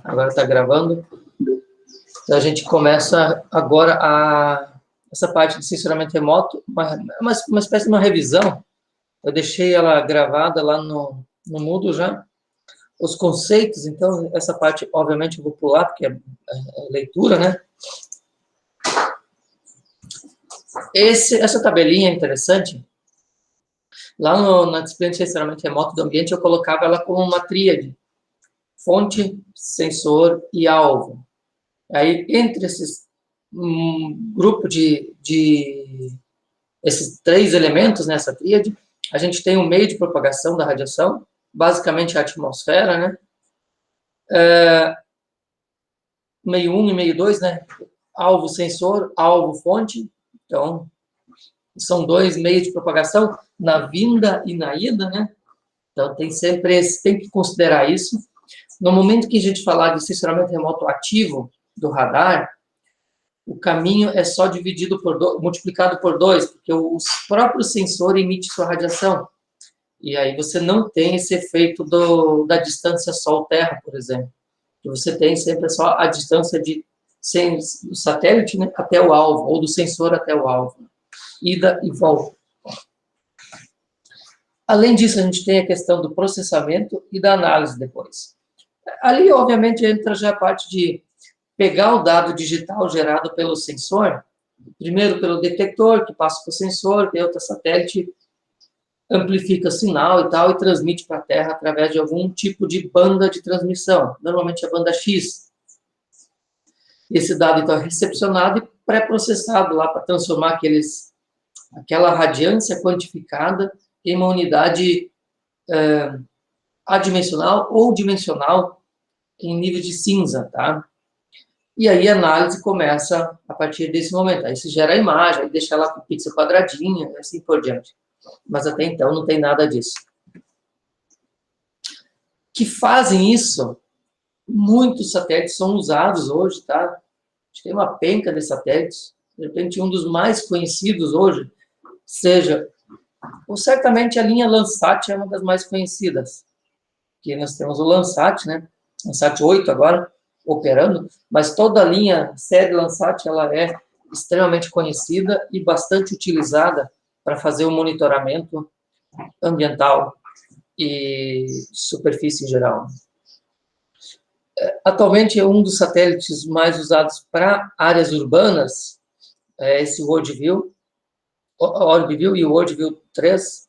Agora está gravando. Então, a gente começa agora essa parte de sensoramento remoto, uma espécie de uma revisão. Eu deixei ela gravada lá no Moodle já. Os conceitos, então, essa parte, obviamente, eu vou pular, porque é leitura, né? Essa tabelinha é interessante. Lá na disciplina de sensoramento remoto do ambiente, eu colocava ela como uma tríade: fonte, sensor e alvo. Aí, entre esses grupo esses três elementos nessa tríade, a gente tem o meio de propagação da radiação, basicamente a atmosfera, né? Meio 1 e meio 2, né? Alvo sensor, alvo fonte. Então, são dois meios de propagação, na vinda e na ida, né? Então, tem que considerar isso. No momento que a gente falar de sensoramento remoto ativo do radar, o caminho é só multiplicado por 2, porque o próprio sensor emite sua radiação. E aí você não tem esse efeito da distância Sol-Terra, por exemplo. Você tem sempre só a distância do satélite, né, até o alvo, ou do sensor até o alvo. Ida e volta. Além disso, a gente tem a questão do processamento e da análise depois. Ali, obviamente, entra já a parte de pegar o dado digital gerado pelo sensor, primeiro pelo detector, que passa para o sensor, daí outro satélite amplifica o sinal e tal, e transmite para a Terra através de algum tipo de banda de transmissão, normalmente a banda X. Esse dado, então, é recepcionado e pré-processado lá para transformar aquela radiância quantificada em uma unidade adimensional ou dimensional em nível de cinza, tá? E aí a análise começa a partir desse momento. Aí se gera a imagem, aí deixa ela com o pixel quadradinho, e assim por diante. Mas até então não tem nada disso. Que fazem isso, muitos satélites são usados hoje, tá? A gente tem uma penca de satélites. De repente, um dos mais conhecidos hoje, ou certamente a linha Landsat é uma das mais conhecidas. Que nós temos o Landsat, né? Landsat 8 agora, operando, mas toda a linha série Landsat, ela é extremamente conhecida e bastante utilizada para fazer o monitoramento ambiental e superfície em geral. Atualmente, um dos satélites mais usados para áreas urbanas é esse WorldView e o WorldView 3.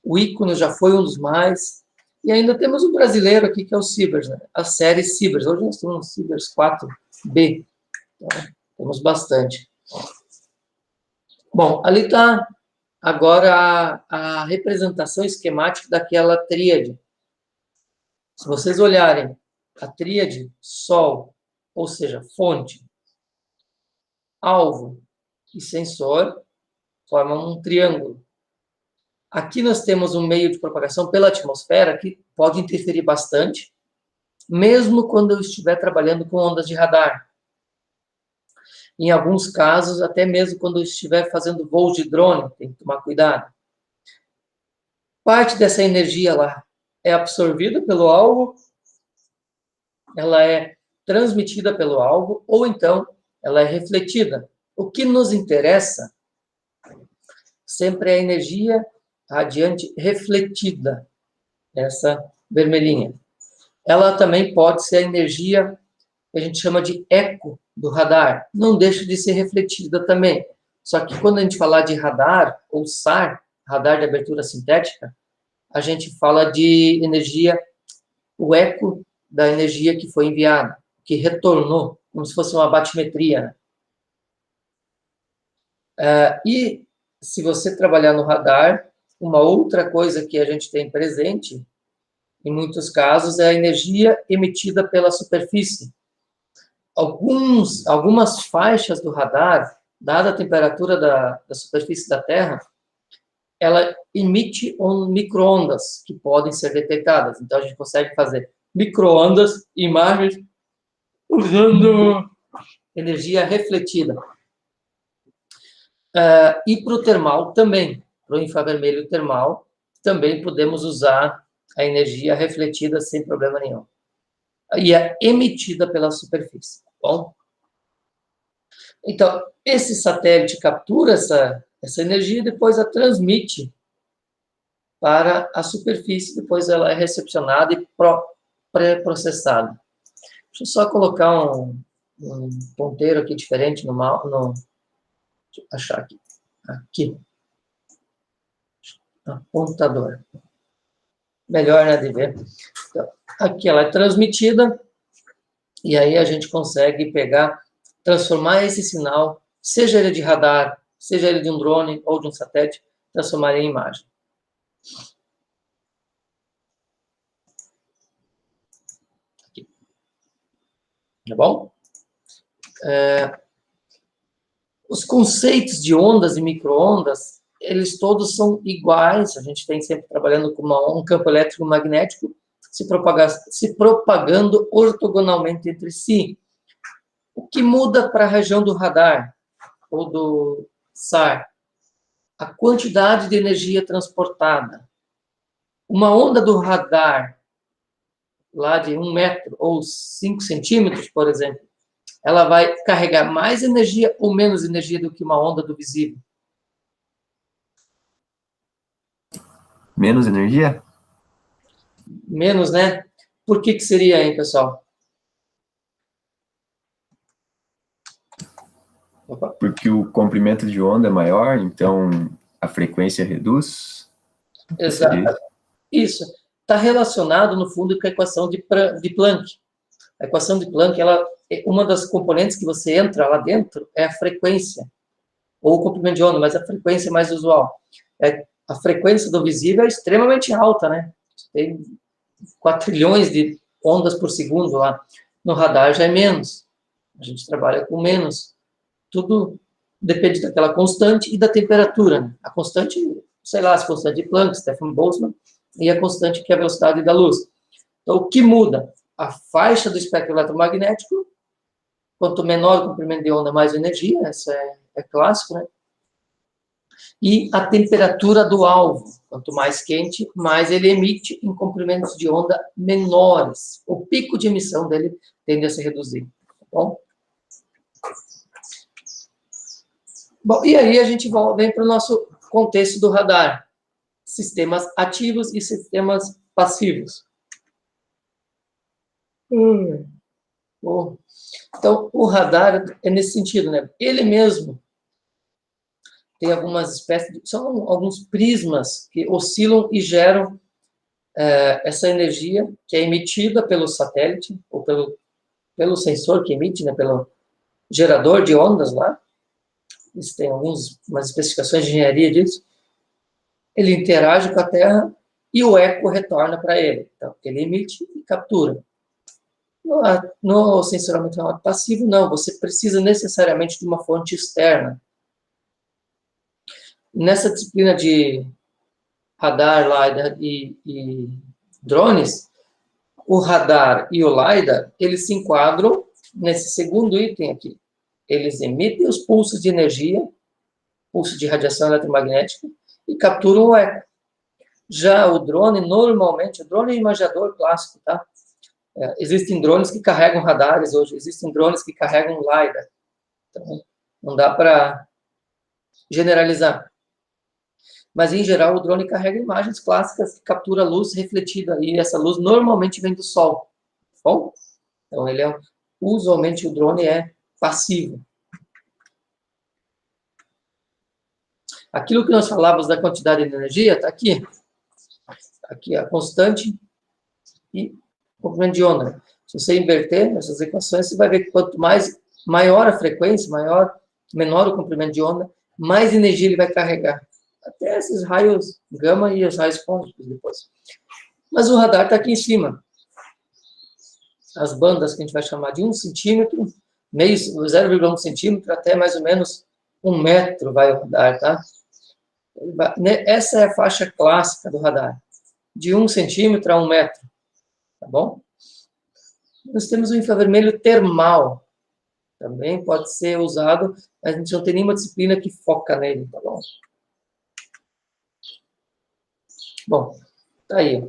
O ícone já foi um dos mais. E ainda temos um brasileiro aqui, que é o Sibers, né? A série Sibers. Hoje nós temos um Sibers 4B. Então, temos bastante. Bom, ali está agora a representação esquemática daquela tríade. Se vocês olharem a tríade Sol, ou seja, fonte, alvo e sensor, formam um triângulo. Aqui nós temos um meio de propagação pela atmosfera que pode interferir bastante, mesmo quando eu estiver trabalhando com ondas de radar. Em alguns casos, até mesmo quando eu estiver fazendo voos de drone, tem que tomar cuidado. Parte dessa energia lá é absorvida pelo alvo, ela é transmitida pelo alvo, ou então ela é refletida. O que nos interessa sempre é a energia radiante refletida, essa vermelhinha. Ela também pode ser a energia que a gente chama de eco do radar. Não deixa de ser refletida também. Só que quando a gente falar de radar, ou SAR, radar de abertura sintética, a gente fala de energia, o eco da energia que foi enviada, que retornou, como se fosse uma batimetria. E se você trabalhar no radar, uma outra coisa que a gente tem presente, em muitos casos, é a energia emitida pela superfície. Algumas faixas do radar, dada a temperatura da superfície da Terra, ela emite micro-ondas que podem ser detectadas. Então, a gente consegue fazer micro-ondas, imagens, usando energia refletida. E para o termal também, para o infravermelho termal, também podemos usar a energia refletida sem problema nenhum. e é emitida pela superfície, tá bom? Então, esse satélite captura essa energia e depois a transmite para a superfície, depois ela é recepcionada e pré-processada. Deixa eu só colocar um ponteiro aqui diferente deixa eu achar aqui, apontador. Melhor, né, de ver. Então, aqui ela é transmitida, e aí a gente consegue transformar esse sinal, seja ele de radar, seja ele de um drone ou de um satélite, transformar em imagem. Aqui. Tá bom? Os conceitos de ondas e micro-ondas, eles todos são iguais, a gente tem sempre trabalhando com um campo elétrico magnético se propagando ortogonalmente entre si. O que muda para a região do radar ou do SAR? A quantidade de energia transportada. Uma onda do radar, lá de 1 metro ou 5 centímetros, por exemplo, ela vai carregar mais energia ou menos energia do que uma onda do visível? Menos energia? Menos, né? Por que seria, hein, pessoal? Opa. Porque o comprimento de onda é maior, então a frequência reduz? Exato. Isso. Está relacionado, no fundo, com a equação de Planck. A equação de Planck, uma das componentes que você entra lá dentro é a frequência, ou o comprimento de onda, mas a frequência é mais usual. A frequência do visível é extremamente alta, né? Tem 4 trilhões de ondas por segundo lá. No radar já é menos. A gente trabalha com menos. Tudo depende daquela constante e da temperatura. Né? A constante, sei lá, a constante de Planck, Stefan Boltzmann, e a constante que é a velocidade da luz. Então, o que muda? A faixa do espectro eletromagnético, quanto menor o comprimento de onda, mais energia, isso é clássico, né? E a temperatura do alvo, quanto mais quente, mais ele emite em comprimentos de onda menores. O pico de emissão dele tende a se reduzir, tá bom? Bom, e aí a gente vem para o nosso contexto do radar. Sistemas ativos e sistemas passivos. Então, o radar é nesse sentido, né? Ele mesmo tem algumas espécies, são alguns prismas que oscilam e geram essa energia que é emitida pelo satélite, ou pelo sensor que emite, né? Pelo gerador de ondas lá. Isso tem umas especificações de engenharia disso. Ele interage com a Terra e o eco retorna para ele. Então, ele emite e captura. No sensoramento remoto passivo, não. Você precisa necessariamente de uma fonte externa. Nessa disciplina de radar, LiDAR e drones, o radar e o LiDAR, eles se enquadram nesse segundo item aqui. Eles emitem os pulsos de energia, pulso de radiação eletromagnética, e capturam o eco. Já o drone, normalmente, o drone é imaginador clássico, tá? Existem drones que carregam radares hoje, existem drones que carregam LiDAR. Então, não dá para generalizar. Mas, em geral, o drone carrega imagens clássicas que captura luz refletida, e essa luz normalmente vem do Sol. Tá bom? Então, usualmente o drone é passivo. Aquilo que nós falávamos da quantidade de energia, está aqui. Aqui a constante e comprimento de onda. Se você inverter essas equações, você vai ver que quanto maior a frequência, menor o comprimento de onda, mais energia ele vai carregar. Até esses raios gama e os raios cósmicos depois. Mas o radar está aqui em cima. As bandas que a gente vai chamar de 1 centímetro, 0,1 centímetro, até mais ou menos 1 metro vai o radar, tá? Essa é a faixa clássica do radar. De 1 centímetro a 1 metro. Tá bom? Nós temos o infravermelho termal. Também pode ser usado, mas a gente não tem nenhuma disciplina que foca nele, tá bom? Bom, tá aí.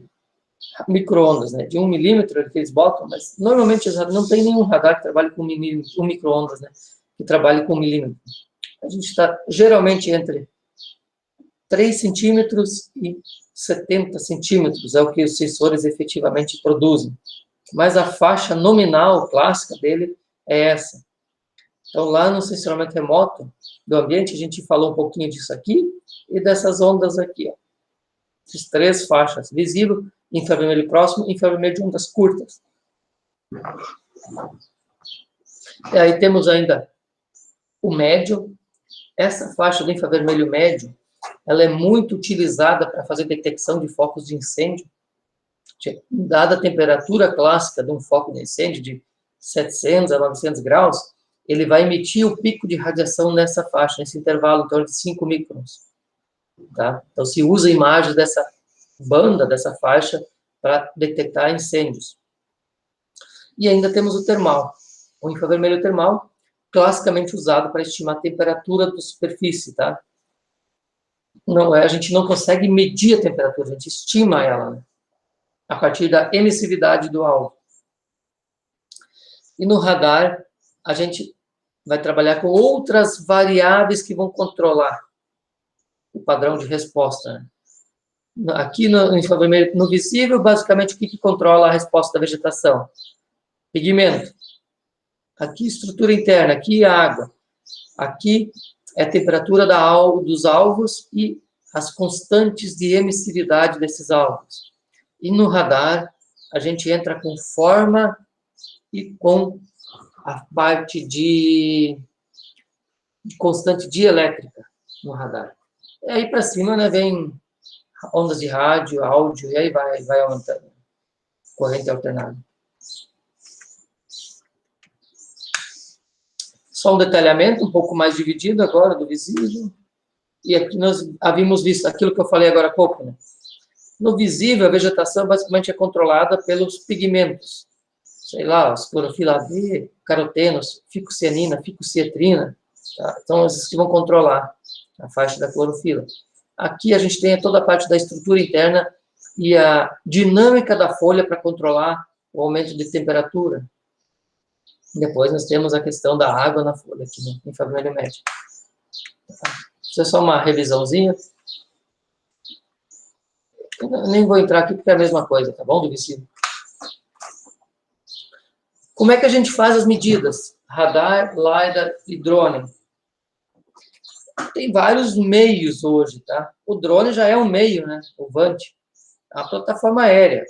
micro-ondas, né? De 1 milímetro que eles botam, mas normalmente não tem nenhum radar que trabalhe com 1 micro-ondas, né? Que trabalhe com 1 milímetro. A gente está geralmente entre 3 centímetros e 70 centímetros, é o que os sensores efetivamente produzem. Mas a faixa nominal clássica dele é essa. Então, lá no sensoramento remoto do ambiente, a gente falou um pouquinho disso aqui e dessas ondas aqui, ó. Essas 3 faixas, visível, infravermelho próximo e infravermelho de ondas curtas. E aí temos ainda o médio. Essa faixa do infravermelho médio, ela é muito utilizada para fazer detecção de focos de incêndio. Dada a temperatura clássica de um foco de incêndio, de 700 a 900 graus, ele vai emitir o pico de radiação nessa faixa, nesse intervalo em torno de 5 microns. Tá? Então, se usa imagens dessa banda, dessa faixa, para detectar incêndios. E ainda temos o termal. O infravermelho termal, classicamente usado para estimar a temperatura da superfície, tá? Não é, a gente não consegue medir a temperatura, a gente estima ela, né? A partir da emissividade do alvo. E no radar, a gente vai trabalhar com outras variáveis que vão controlar o padrão de resposta, né? Aqui no infravermelho, no visível, basicamente, o que controla a resposta da vegetação? Pigmento. Aqui, estrutura interna. Aqui, água. Aqui é a temperatura dos alvos e as constantes de emissividade desses alvos. E no radar, a gente entra com forma e com a parte de constante dielétrica no radar. E aí para cima, né, vem ondas de rádio, áudio, e aí vai aumentando. Corrente alternada. Só um detalhamento, um pouco mais dividido agora do visível. E aqui nós havíamos visto aquilo que eu falei agora há pouco, né? No visível, a vegetação basicamente é controlada pelos pigmentos. Sei lá, os clorofila B, carotenos, ficocianina, ficocietrina. Tá? Então, esses que vão controlar a faixa da clorofila. Aqui a gente tem toda a parte da estrutura interna e a dinâmica da folha para controlar o aumento de temperatura. Depois nós temos a questão da água na folha, aqui no infravermelho médio. Isso é só uma revisãozinha. Eu nem vou entrar aqui porque é a mesma coisa, tá bom, do visível? Como é que a gente faz as medidas? Radar, LiDAR e drone. Tem vários meios hoje, tá? O drone já é um meio, né? O VANT. É uma plataforma aérea.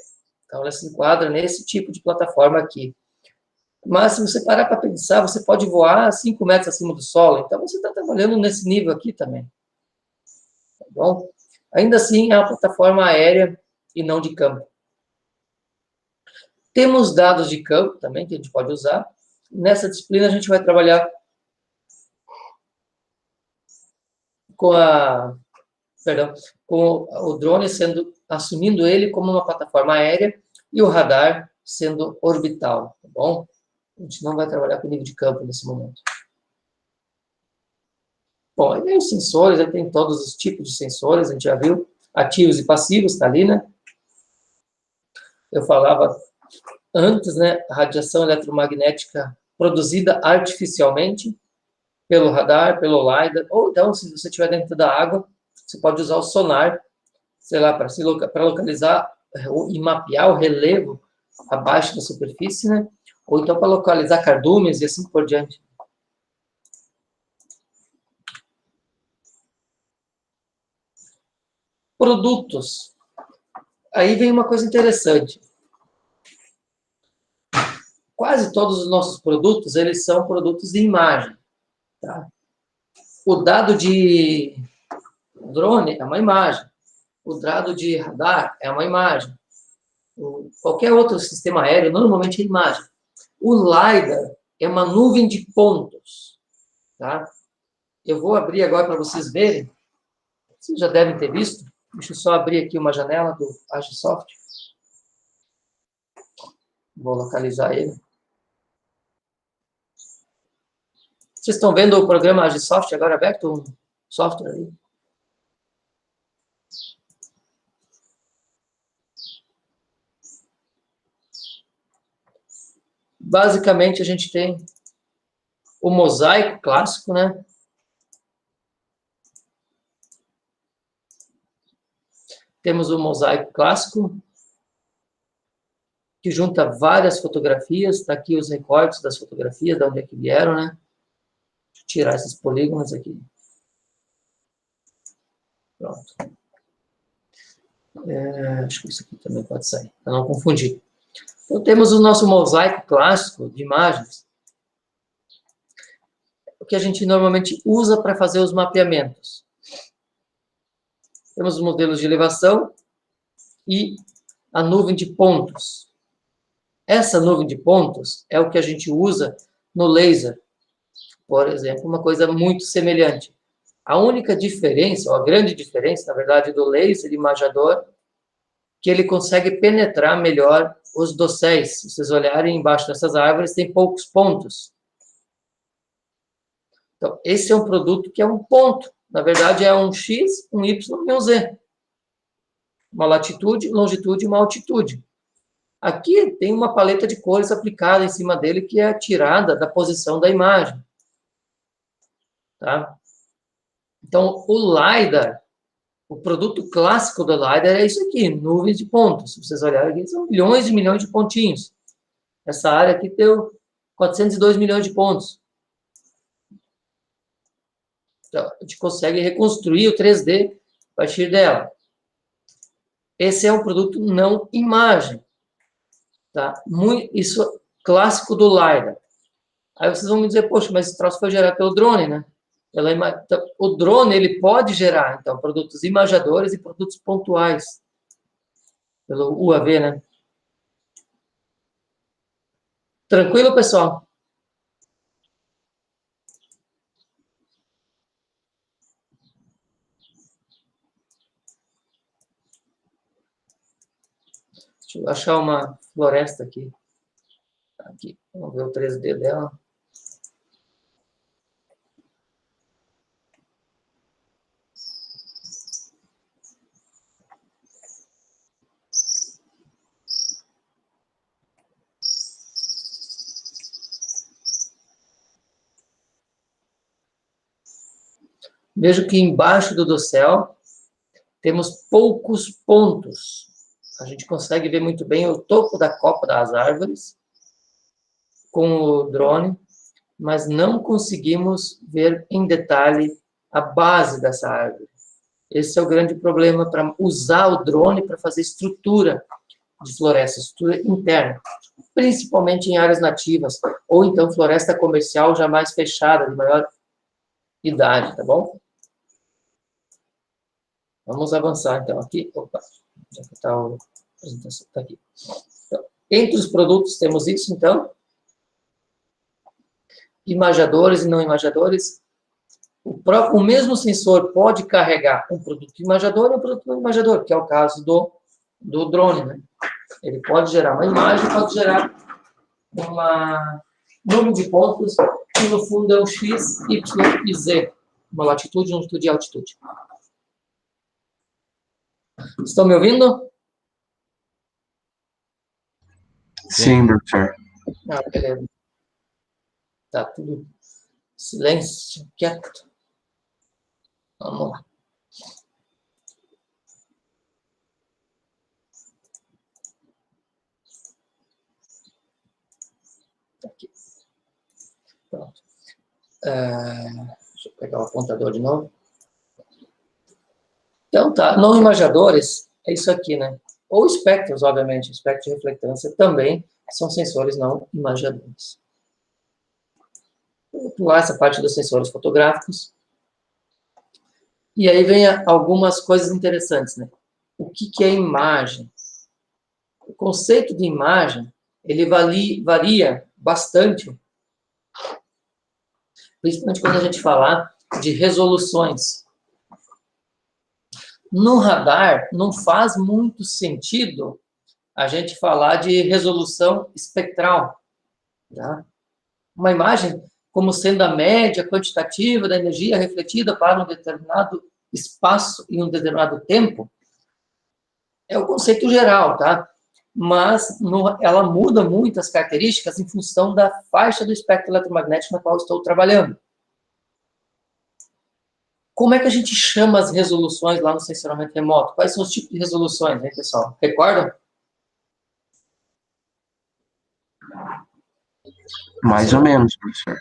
Então, ela se enquadra nesse tipo de plataforma aqui. Mas, se você parar para pensar, você pode voar 5 metros acima do solo. Então, você está trabalhando nesse nível aqui também. Tá bom? Ainda assim, é uma plataforma aérea e não de campo. Temos dados de campo também, que a gente pode usar. Nessa disciplina, a gente vai trabalhar com o drone assumindo ele como uma plataforma aérea e o radar sendo orbital, tá bom? A gente não vai trabalhar com nível de campo nesse momento. Bom, aí vem os sensores, aí tem todos os tipos de sensores, a gente já viu, ativos e passivos, está ali, né? Eu falava antes, né, a radiação eletromagnética produzida artificialmente pelo radar, pelo LiDAR, ou então, se você estiver dentro da água, você pode usar o sonar, sei lá, para localizar e mapear o relevo abaixo da superfície, né? Ou então para localizar cardumes e assim por diante. Produtos. Aí vem uma coisa interessante. Quase todos os nossos produtos, eles são produtos de imagem. Tá? O dado de drone é uma imagem. O dado de radar é uma imagem. Qualquer outro sistema aéreo, normalmente é imagem. O LiDAR é uma nuvem de pontos. Tá? Eu vou abrir agora para vocês verem. Vocês já devem ter visto. Deixa eu só abrir aqui uma janela do Agisoft. Vou localizar ele. Vocês estão vendo o programa Agisoft agora aberto? Um software aí? basicamente, a gente tem o mosaico clássico, né? Temos o mosaico clássico, que junta várias fotografias. Está aqui os recortes das fotografias, de onde é que vieram, né? Deixa eu tirar esses polígonos aqui. Pronto. Acho que isso aqui também pode sair, para não confundir. Então, temos o nosso mosaico clássico de imagens, o que a gente normalmente usa para fazer os mapeamentos. Temos os modelos de elevação e a nuvem de pontos. Essa nuvem de pontos é o que a gente usa no laser, por exemplo, uma coisa muito semelhante. A única diferença, ou a grande diferença, na verdade, do laser imagador, que ele consegue penetrar melhor os dosséis. Se vocês olharem embaixo dessas árvores, tem poucos pontos. Então, esse é um produto que é um ponto. Na verdade, é um X, um Y e um Z. Uma latitude, longitude e uma altitude. Aqui tem uma paleta de cores aplicada em cima dele, que é tirada da posição da imagem. Tá? Então, o LiDAR, o produto clássico do LiDAR é isso aqui, nuvens de pontos. Se vocês olharem aqui, são milhões e milhões de pontinhos. Essa área aqui deu 402 milhões de pontos. Então, a gente consegue reconstruir o 3D a partir dela. Esse é um produto não imagem. Tá? Isso é clássico do LiDAR. Aí vocês vão me dizer, poxa, mas esse troço foi gerado pelo drone, né? Então, o drone, ele pode gerar, então, produtos imagedores e produtos pontuais. Pelo UAV, né? Tranquilo, pessoal? Deixa eu achar uma floresta aqui. Aqui, vamos ver o 3D dela. Vejo que embaixo do dossel temos poucos pontos. A gente consegue ver muito bem o topo da copa das árvores com o drone, mas não conseguimos ver em detalhe a base dessa árvore. Esse é o grande problema para usar o drone para fazer estrutura de floresta, estrutura interna, principalmente em áreas nativas, ou então floresta comercial já mais fechada, de maior idade, tá bom? Vamos avançar, então, aqui. Opa, já que está a apresentação, está aqui. Então, entre os produtos temos isso, então. Imagadores e não imagadores. O mesmo sensor pode carregar um produto imagador e um produto não imagador, que é o caso do drone, né? Ele pode gerar uma imagem, pode gerar uma número de pontos, que no fundo é um X, Y e Z. Uma latitude, longitude e altitude. Estão me ouvindo? Sim, doutor. Ah, beleza. Tá tudo silêncio, quieto. Vamos lá. Aqui. Pronto. Deixa eu pegar o apontador de novo. Então tá, não imagadores é isso aqui, né? Ou espectros, obviamente, espectro de reflectância também são sensores não imagadores. Vou pular essa parte dos sensores fotográficos. E aí vem algumas coisas interessantes, né? O que é imagem? O conceito de imagem, ele varia bastante, principalmente quando a gente falar de resoluções. No radar, não faz muito sentido a gente falar de resolução espectral. Tá? Uma imagem como sendo a média quantitativa da energia refletida para um determinado espaço e um determinado tempo, é o conceito geral, tá? mas ela muda muito as características em função da faixa do espectro eletromagnético na qual estou trabalhando. Como é que a gente chama as resoluções lá no sensoramento remoto? Quais são os tipos de resoluções, hein, pessoal? Recordam? Mais ou menos, professor.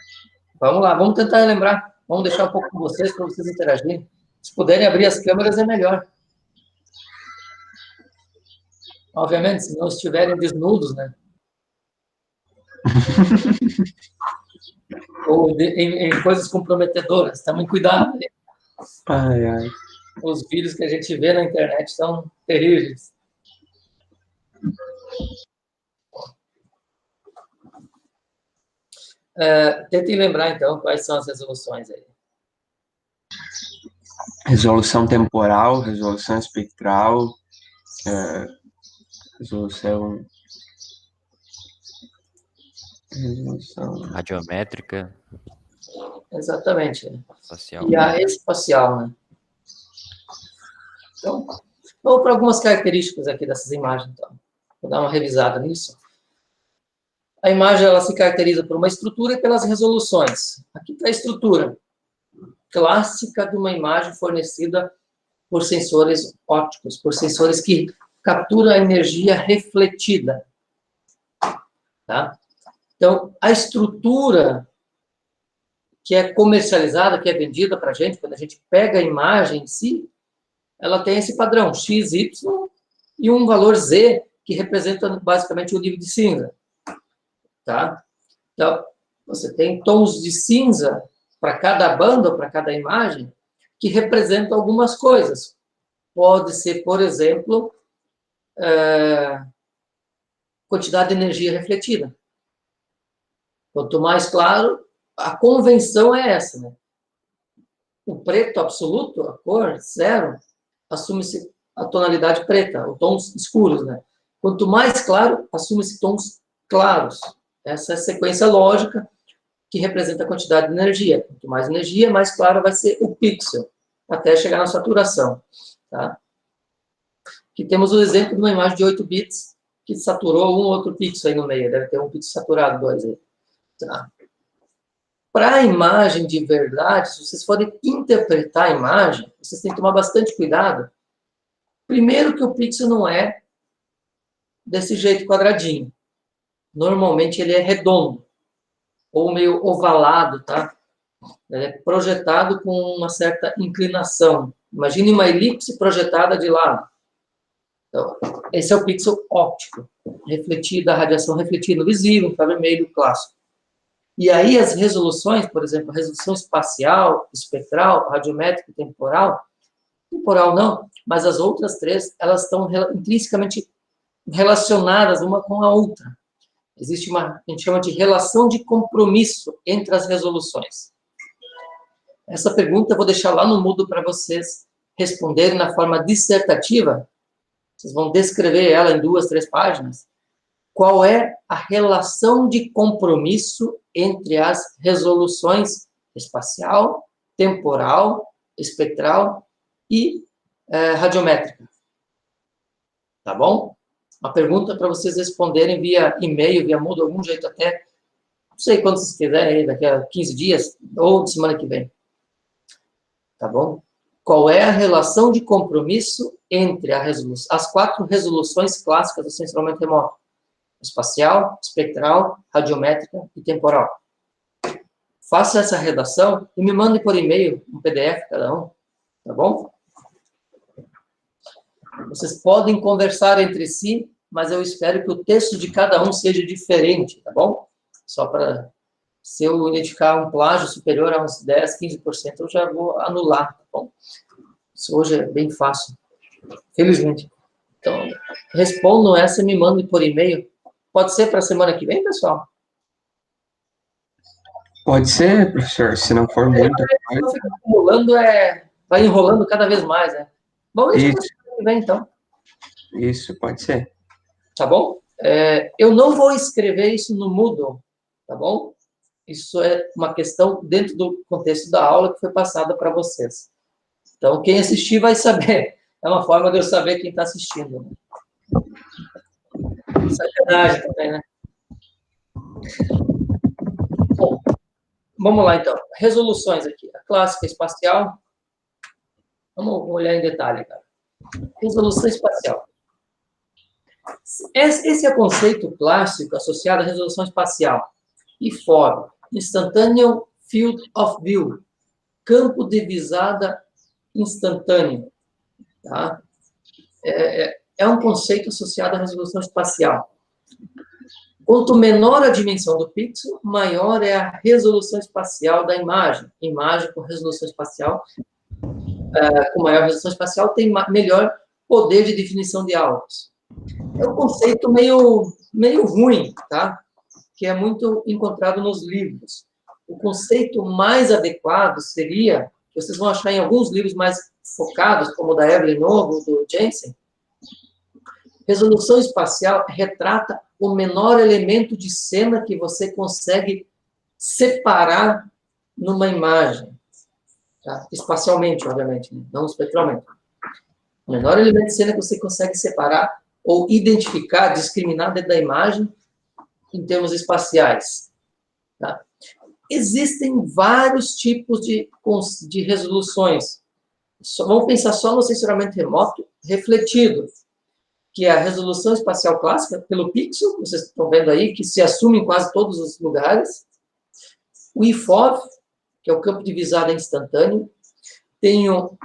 Vamos lá, vamos tentar lembrar. Vamos deixar um pouco com vocês, para vocês interagirem. Se puderem abrir as câmeras, é melhor. Obviamente, se não estiverem desnudos, né? Ou em coisas comprometedoras. Tomem cuidado. Ai, ai. Os vídeos que a gente vê na internet são terríveis. Tentem lembrar, então, quais são as resoluções aí. Resolução temporal, resolução espectral, resolução radiométrica. Exatamente. Espacial. E a espacial, né? Então, vamos para algumas características aqui dessas imagens, então. Vou dar uma revisada nisso. A imagem, ela se caracteriza por uma estrutura e pelas resoluções. Aqui está a estrutura clássica de uma imagem fornecida por sensores ópticos, por sensores que capturam a energia refletida. Tá? Então, a estrutura que é comercializada, que é vendida para a gente, quando a gente pega a imagem em si, ela tem esse padrão, X, Y, e um valor Z, que representa basicamente o nível de cinza. Tá? Então, você tem tons de cinza para cada banda, ou para cada imagem, que representam algumas coisas. Pode ser, por exemplo, quantidade de energia refletida. Quanto mais claro, a convenção é essa, né? O preto absoluto, a cor zero, assume-se a tonalidade preta, ou tons escuros, né? Quanto mais claro, assume-se tons claros. Essa é a sequência lógica que representa a quantidade de energia. Quanto mais energia, mais claro vai ser o pixel, até chegar na saturação. Tá? Aqui temos o exemplo de uma imagem de 8 bits, que saturou um outro pixel aí no meio. Deve ter um pixel saturado, 2 aí. Tá? Para a imagem de verdade, se vocês forem interpretar a imagem, vocês têm que tomar bastante cuidado. Primeiro que o pixel não é desse jeito quadradinho. Normalmente ele é redondo, ou meio ovalado, tá? Ele é projetado com uma certa inclinação. Imagine uma elipse projetada de lado. Então, esse é o pixel óptico, refletido, a radiação refletida no visível, infravermelho clássico. E aí as resoluções, por exemplo, a resolução espacial, espectral, radiométrica e temporal não, mas as outras três, elas estão intrinsecamente relacionadas uma com a outra. Existe a gente chama de relação de compromisso entre as resoluções. Essa pergunta eu vou deixar lá no Moodle para vocês responderem na forma dissertativa. Vocês vão descrever ela em 2, 3 páginas. Qual é a relação de compromisso entre as resoluções espacial, temporal, espectral e radiométrica? Tá bom? Uma pergunta para vocês responderem via e-mail, via Moodle, algum jeito até, não sei quando vocês quiserem, daqui a 15 dias, ou de semana que vem. Tá bom? Qual é a relação de compromisso entre as 4 resoluções clássicas do sensoramento remoto? Espacial, espectral, radiométrica e temporal. Faça essa redação e me mande por e-mail, um PDF cada um, tá bom? Vocês podem conversar entre si, mas eu espero que o texto de cada um seja diferente, tá bom? Só para, se eu identificar um plágio superior a uns 10, 15%, eu já vou anular, tá bom? Isso hoje é bem fácil, felizmente. Então, respondam essa e me mandem por e-mail. Pode ser para a semana que vem, pessoal? Pode ser, professor, se não for muita coisa. Fica acumulando, vai enrolando cada vez mais, né? Vamos deixar para a semana que vem, então. Isso, pode ser. Tá bom? Eu não vou escrever isso no Moodle, tá bom? Isso é uma questão dentro do contexto da aula que foi passada para vocês. Então, quem assistir vai saber. É uma forma de eu saber quem está assistindo. Sacanagem também, né? Bom, vamos lá, então. Resoluções aqui. A clássica espacial. Vamos olhar em detalhe, cara. Resolução espacial. Esse é o conceito clássico associado à resolução espacial. IFOV, Instantaneous Field of View, campo de visada instantâneo. Tá? É um conceito associado à resolução espacial. Quanto menor a dimensão do pixel, maior é a resolução espacial da imagem. Imagem com resolução espacial, com maior resolução espacial, tem melhor poder de definição de alvos. É um conceito meio ruim, tá? Que é muito encontrado nos livros. O conceito mais adequado seria, que vocês vão achar em alguns livros mais focados, como o da Evelyn Novo, do Jensen, resolução espacial retrata o menor elemento de cena que você consegue separar numa imagem. Tá? Espacialmente, obviamente, né? Não espectralmente. O menor elemento de cena que você consegue separar ou identificar, discriminar dentro da imagem em termos espaciais. Tá? Existem vários tipos de resoluções. Vamos pensar só no sensoramento remoto refletido, que é a resolução espacial clássica pelo pixel, vocês estão vendo aí, que se assume em quase todos os lugares. O IFOV, que é o campo de visada instantâneo. Tem o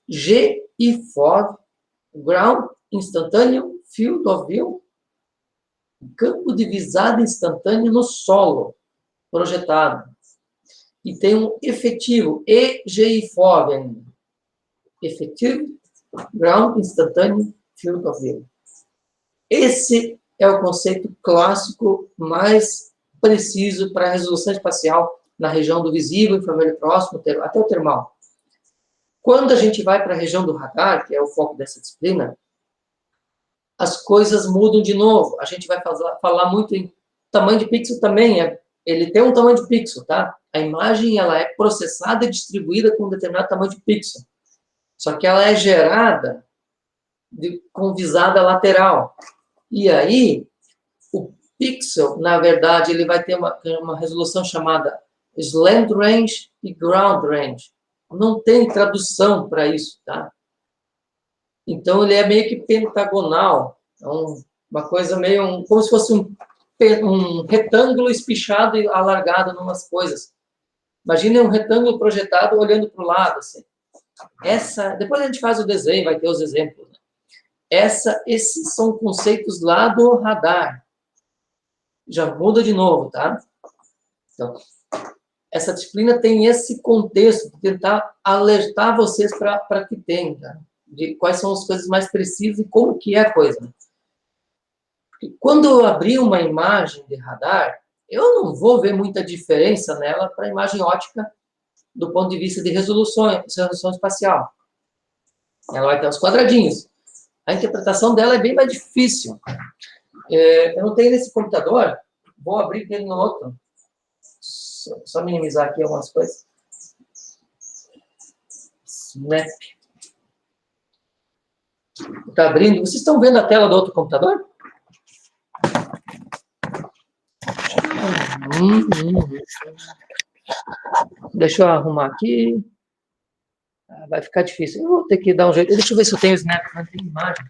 GIFOV, Ground Instantaneous Field of View, campo de visada instantâneo no solo, projetado. E tem um efetivo, EGIFOV ainda. Effective Ground Instantaneous Field of View. Esse é o conceito clássico mais preciso para a resolução espacial na região do visível, infravermelho próximo, até o termal. Quando a gente vai para a região do radar, que é o foco dessa disciplina, as coisas mudam de novo. A gente vai falar muito em tamanho de pixel também. Ele tem um tamanho de pixel, tá? A imagem ela é processada e distribuída com um determinado tamanho de pixel. Só que ela é gerada com visada lateral. E aí, o pixel, na verdade, ele vai ter uma resolução chamada slant range e ground range. Não tem tradução para isso, tá? Então, ele é meio que pentagonal. É uma coisa meio... como se fosse um retângulo espichado e alargado em umas coisas. Imagine um retângulo projetado olhando para o lado, assim. Depois a gente faz o desenho, vai ter os exemplos. Né? Esses são conceitos lá do radar. Já muda de novo, tá? Então, essa disciplina tem esse contexto, de tentar alertar vocês para que tem, tá? De quais são as coisas mais precisas e como que é a coisa. Né? Porque quando eu abrir uma imagem de radar, eu não vou ver muita diferença nela para a imagem óptica do ponto de vista de resolução espacial. Ela vai ter uns quadradinhos. A interpretação dela é bem mais difícil. Eu não tenho nesse computador, vou abrir ele no outro. Só minimizar aqui algumas coisas. Snap. Está abrindo. Vocês estão vendo a tela do outro computador? Deixa eu arrumar aqui. Vai ficar difícil. Eu vou ter que dar um jeito. Deixa eu ver se eu tenho Snap, não tem imagem.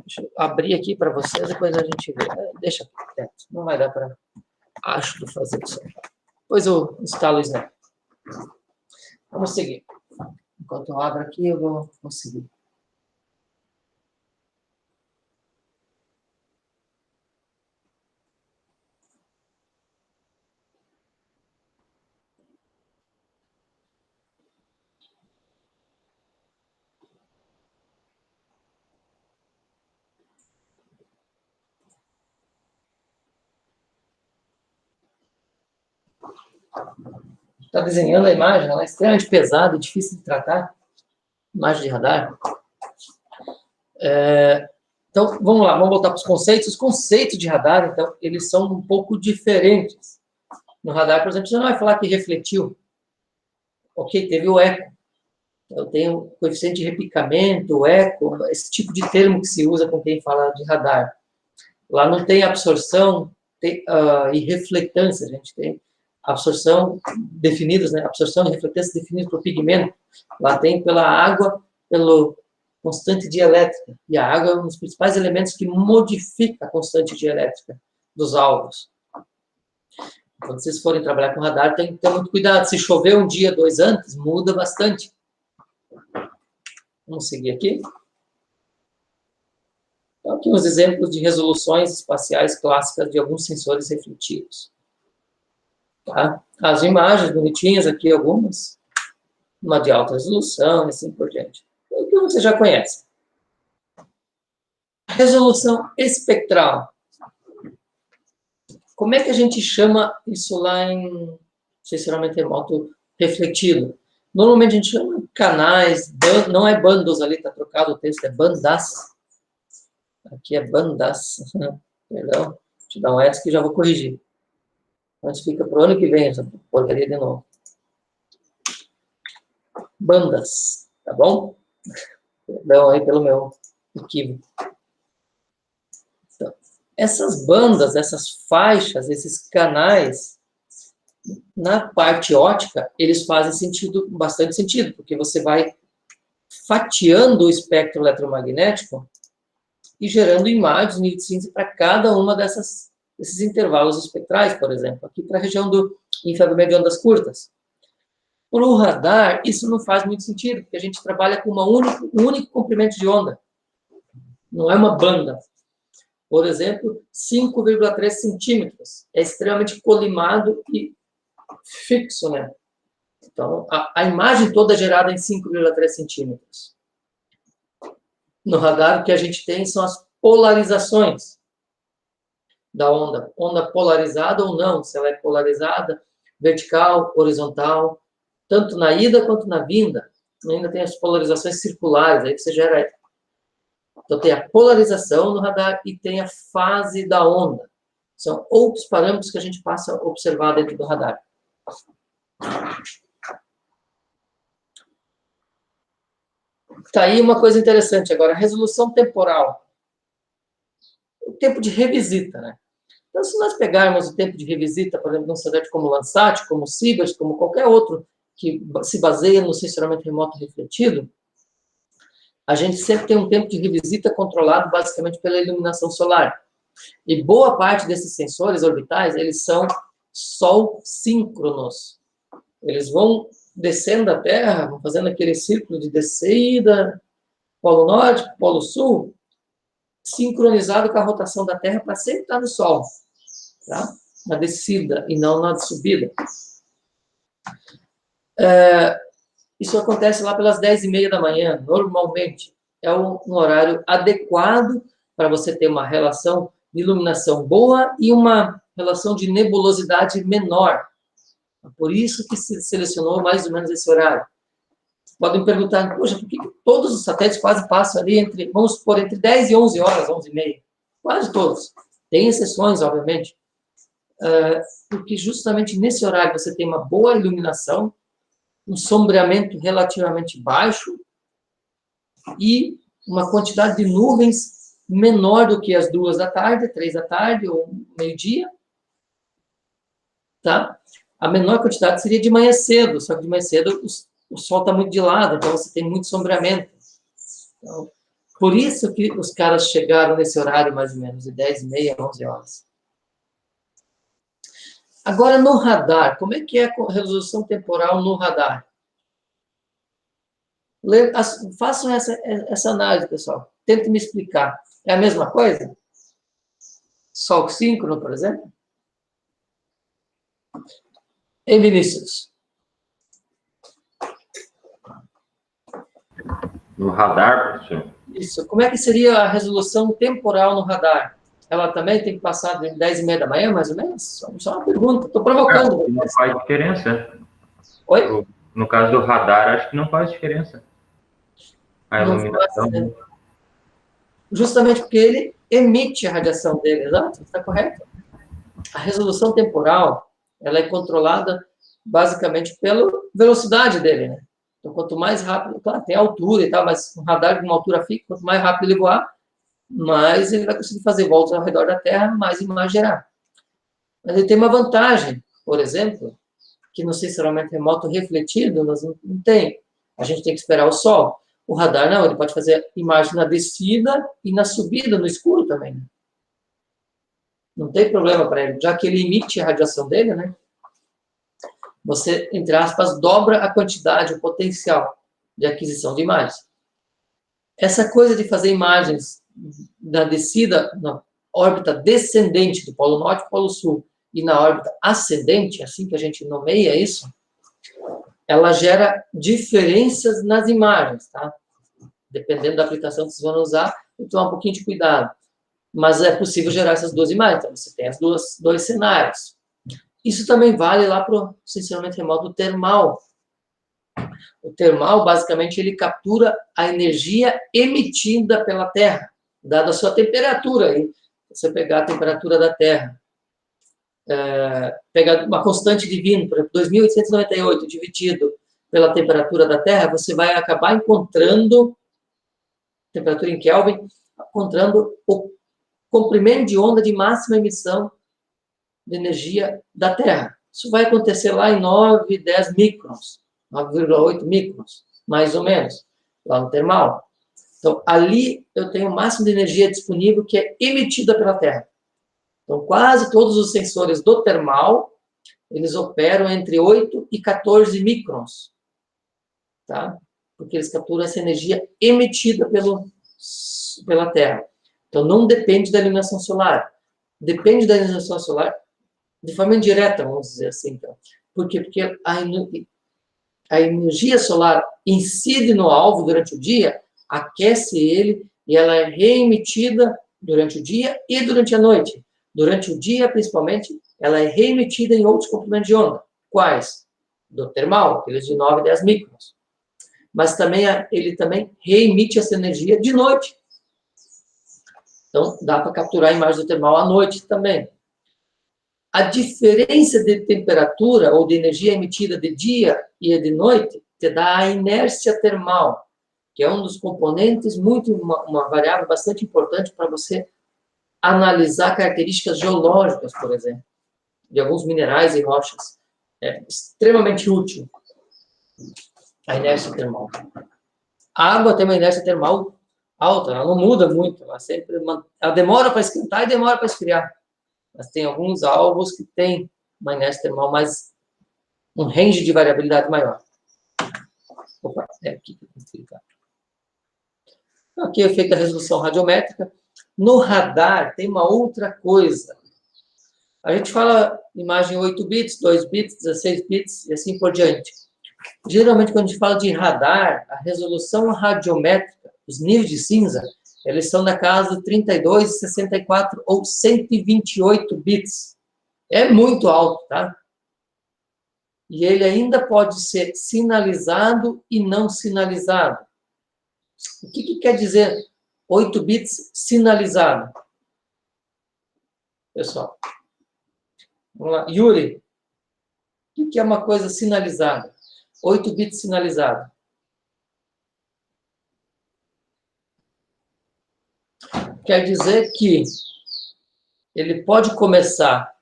Deixa eu abrir aqui para vocês, depois a gente vê. Deixa quieto. Não vai dar para, acho, de fazer isso. Depois eu instalo o Snap. Vamos seguir. Enquanto eu abro aqui, eu vou seguir. Está desenhando a imagem, ela é extremamente pesada e difícil de tratar. Imagem de radar. Então, vamos lá, vamos voltar para os conceitos. Os conceitos de radar, então, eles são um pouco diferentes. No radar, por exemplo, você não vai falar que refletiu. Ok, teve o eco. Eu tenho coeficiente de repicamento, eco, esse tipo de termo que se usa com quem fala de radar. Lá não tem absorção e reflectância, a gente tem absorção definidas, né? Absorção e reflectância definidas por pigmento. Lá tem pela água, pelo constante dielétrica. E a água é um dos principais elementos que modifica a constante dielétrica dos alvos. Quando vocês forem trabalhar com radar, tem que ter muito cuidado. Se chover um dia, 2 antes, muda bastante. Vamos seguir aqui. Então, aqui uns exemplos de resoluções espaciais clássicas de alguns sensores refletivos. Tá? As imagens bonitinhas aqui, algumas. Uma de alta resolução e assim por diante. O que você já conhece. Resolução espectral. Como é que a gente chama isso lá em sensoramento remoto refletido? Normalmente a gente chama canais, não é bandos ali, está trocado o texto, é bandas. Aqui é bandas. Perdão, deixa eu dar um S que já vou corrigir. Mas fica para o ano que vem essa porcaria de novo. Bandas, tá bom? Perdão aí pelo meu equívoco. Então, essas bandas, essas faixas, esses canais, na parte óptica, eles fazem sentido, bastante sentido, porque você vai fatiando o espectro eletromagnético e gerando imagens nível de síntese para cada uma desses intervalos espectrais, por exemplo, aqui para a região do infravermelho de ondas curtas. Para o radar, isso não faz muito sentido, porque a gente trabalha com um único comprimento de onda, não é uma banda. Por exemplo, 5,3 centímetros, é extremamente colimado e fixo, né? Então, a imagem toda é gerada em 5,3 centímetros. No radar, o que a gente tem são as polarizações da onda. Onda polarizada ou não, se ela é polarizada, vertical, horizontal, tanto na ida quanto na vinda. Ainda tem as polarizações circulares, aí você gera... Então, tem a polarização no radar e tem a fase da onda. São outros parâmetros que a gente passa a observar dentro do radar. Tá aí uma coisa interessante agora, a resolução temporal. O tempo de revisita, né? Então, se nós pegarmos o tempo de revisita, por exemplo, de um satélite como o Landsat, como o Sibers, como qualquer outro que se baseia no sensoramento remoto refletido, a gente sempre tem um tempo de revisita controlado basicamente pela iluminação solar. E boa parte desses sensores orbitais, eles são sol síncronos. Eles vão descendo a Terra, vão fazendo aquele círculo de descida, Polo Norte, Polo Sul, sincronizado com a rotação da Terra para sempre estar no Sol, tá? Na descida e não na subida. Isso acontece lá pelas 10h30 da manhã, normalmente. É um horário adequado para você ter uma relação de iluminação boa e uma relação de nebulosidade menor. Por isso que se selecionou mais ou menos esse horário. Podem me perguntar, poxa, por que todos os satélites quase passam ali entre, vamos supor, entre 10 e 11 horas, 11h30? Quase todos. Tem exceções, obviamente. Porque justamente nesse horário você tem uma boa iluminação, um sombreamento relativamente baixo e uma quantidade de nuvens menor do que as 2 da tarde, 3 da tarde ou meio-dia. Tá? A menor quantidade seria de manhã cedo, só que de manhã cedo o sol está muito de lado, então você tem muito sombreamento. Então, por isso que os caras chegaram nesse horário, mais ou menos, de 10h30 a 11 horas. Agora, no radar, como é que é a resolução temporal no radar? Façam essa análise, pessoal. Tentem me explicar. É a mesma coisa? Sol síncrono, por exemplo? Em Vinícius? No radar, professor? Isso. Como é que seria a resolução temporal no radar? Ela também tem que passar de 10h30 da manhã, mais ou menos? Só uma pergunta. Estou provocando. Não faz diferença. Oi? No caso do radar, acho que não faz diferença. A iluminação. Justamente porque ele emite a radiação dele, exato? Está correto? A resolução temporal, ela é controlada basicamente pela velocidade dele, né? Então, quanto mais rápido, claro, tem altura e tal, mas um radar de uma altura fixa, quanto mais rápido ele voar, mais ele vai conseguir fazer voltas ao redor da Terra, mais imagem gerar. Mas ele tem uma vantagem, por exemplo, que no sensoramento remoto refletido, nós não tem. A gente tem que esperar o sol. O radar não, ele pode fazer imagem na descida e na subida, no escuro também. Não tem problema para ele, já que ele emite a radiação dele, né? Você, entre aspas, dobra a quantidade, o potencial de aquisição de imagens. Essa coisa de fazer imagens na descida, na órbita descendente do Polo Norte e Polo Sul, e na órbita ascendente, assim que a gente nomeia isso, ela gera diferenças nas imagens, tá? Dependendo da aplicação que vocês vão usar, tem que tomar um pouquinho de cuidado. Mas é possível gerar essas duas imagens, então você tem dois cenários. Isso também vale lá para o sensoramento remoto termal. O termal, basicamente, ele captura a energia emitida pela Terra, dada a sua temperatura. Aí, você pegar a temperatura da Terra, pegar uma constante divina, por exemplo, 2.898 dividido pela temperatura da Terra, você vai acabar encontrando, temperatura em Kelvin, encontrando o comprimento de onda de máxima emissão de energia da Terra. Isso vai acontecer lá em 9, 10 microns, 9,8 microns, mais ou menos, lá no termal. Então, ali eu tenho o máximo de energia disponível que é emitida pela Terra. Então, quase todos os sensores do termal, eles operam entre 8 e 14 microns, tá? Porque eles capturam essa energia emitida pela Terra. Então, não depende da iluminação solar. Depende da iluminação solar de forma indireta, vamos dizer assim. Então. Por quê? Porque a energia solar incide no alvo durante o dia, aquece ele, e ela é reemitida durante o dia e durante a noite. Durante o dia, principalmente, ela é reemitida em outros comprimentos de onda. Quais? Do termal, aqueles de 9 e 10 microns. Mas também ele também reemite essa energia de noite. Então, dá para capturar a imagem do termal à noite também. A diferença de temperatura ou de energia emitida de dia e de noite te dá a inércia termal, que é um dos componentes, uma variável bastante importante para você analisar características geológicas, por exemplo, de alguns minerais e rochas. É extremamente útil a inércia termal. A água tem uma inércia termal alta, ela não muda muito, ela demora para esquentar e demora para esfriar. Mas tem alguns alvos que têm uma inércia termal um range de variabilidade maior. Opa, é aqui que eu tenho que clicar. Aqui é feita a resolução radiométrica. No radar tem uma outra coisa. A gente fala imagem 8 bits, 2 bits, 16 bits e assim por diante. Geralmente, quando a gente fala de radar, a resolução radiométrica, os níveis de cinza, eles são na casa de 32, 64 ou 128 bits. É muito alto, tá? E ele ainda pode ser sinalizado e não sinalizado. O que quer dizer 8 bits sinalizado? Pessoal, vamos lá. Yuri, o que é uma coisa sinalizada? 8 bits sinalizado. Quer dizer que ele pode começar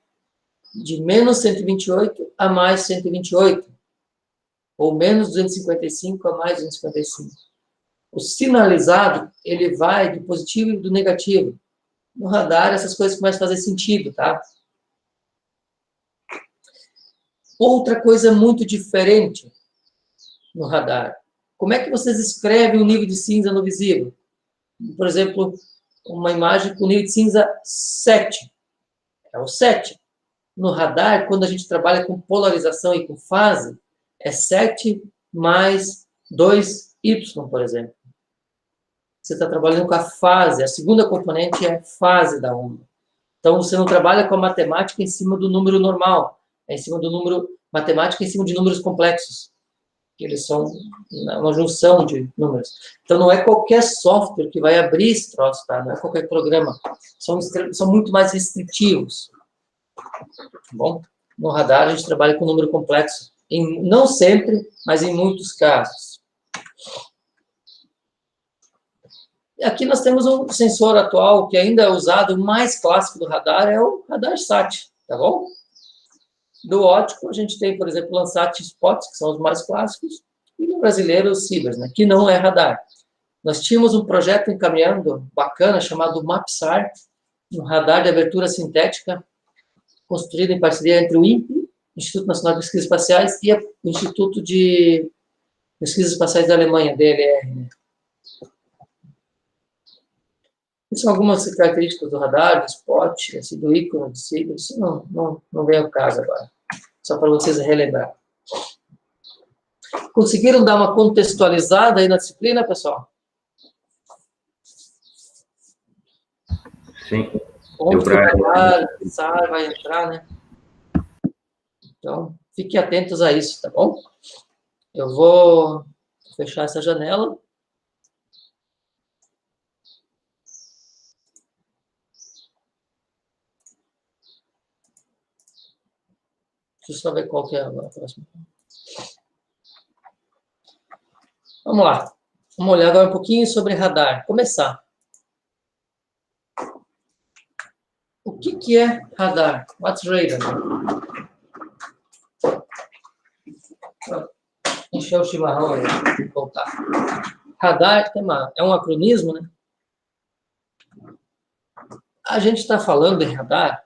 de menos 128 a mais 128, ou menos 255 a mais 255. O sinalizado, ele vai do positivo e do negativo. No radar, essas coisas começam a fazer sentido, tá? Outra coisa muito diferente no radar. Como é que vocês escrevem o nível de cinza no visível? Por exemplo, uma imagem com nível de cinza 7. É o 7. No radar, quando a gente trabalha com polarização e com fase, é 7 mais 2y, por exemplo. Você está trabalhando com a fase. A segunda componente é a fase da onda. Então, você não trabalha com a matemática em cima do número normal. É em cima do número... Matemática em cima de números complexos. Que eles são uma junção de números. Então, não é qualquer software que vai abrir esse troço, tá? Não é qualquer programa. São muito mais restritivos. Bom, no radar, a gente trabalha com número complexo. Não sempre, mas em muitos casos. E aqui nós temos um sensor atual que ainda é usado, o mais clássico do radar é o radar SAT, tá bom? Do óptico, a gente tem, por exemplo, o Landsat Spot, que são os mais clássicos, e no brasileiro, o Sivers, né, que não é radar. Nós tínhamos um projeto encaminhando, bacana, chamado MAPSAR, um radar de abertura sintética, construído em parceria entre o INPE, Instituto Nacional de Pesquisas Espaciais, e o Instituto de Pesquisas Espaciais da Alemanha, DLR. Né? Essas são algumas características do radar, do spot, assim, do ícone, do signo. Isso não vem ao caso agora. Só para vocês relembrar. Conseguiram dar uma contextualizada aí na disciplina, pessoal? Sim. Onde o radar, SAR vai entrar, né? Então, fiquem atentos a isso, tá bom? Eu vou fechar essa janela. Deixa eu só ver qual que é a próxima. Vamos lá. Vamos olhar agora um pouquinho sobre radar. Começar. O que é radar? What's radar? Encher o chimarrão e voltar. Radar é um acronismo, né? A gente está falando de radar,